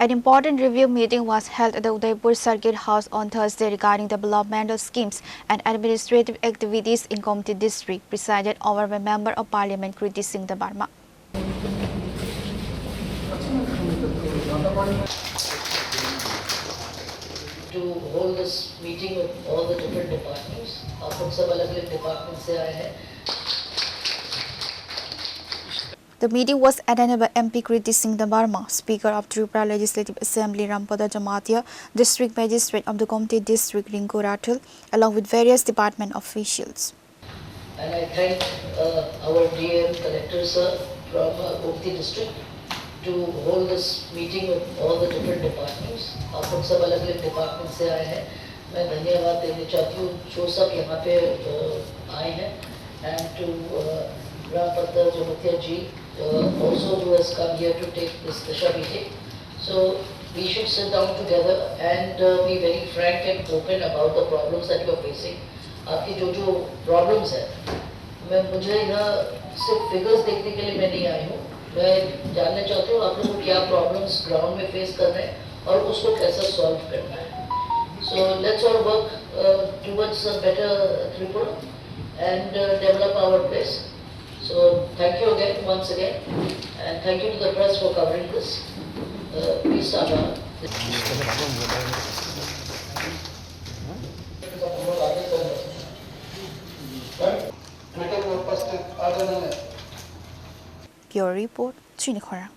An important review meeting was held at the Udaipur Circuit House on Thursday regarding developmental schemes and administrative activities in Gomati District, presided over by Member of Parliament Kriti Singh Debbarma. To hold this meeting with all the different departments. आप लोग सब अलग-अलग departments से आए हैं. The meeting was attended by MP Kriti Singh Debbarma, Speaker of Tripura Legislative Assembly Rampada Jamatia, District Magistrate of the Gomati District Rinku Rathil, along with various department officials. And I thank our DM Collector sir from Gomati District to hold this meeting with all the different departments. आप लोग सब अलग-अलग departments से आए हैं. मैं धन्यवाद देना चाहती हूँ जो सब यहाँ पे आए हैं, and to Rampada Jamatia ji also who has come here to take this Disha meeting. So we should sit down together and be very frank and open about the problems that you are facing. आपकी जो problems है, मुझे यहाँ सिर्फ figures देखने के लिए मैं नहीं आई हूँ. मैं जानना चाहती हूँ आप लोगों को क्या problems ground में face कर रहे हैं और उसको कैसा solve करना है. So let's all work towards a better Tripura and develop our place. So thank you again, once again, and thank you to the press for covering this. Please start on. Pure report, Chini Khorang.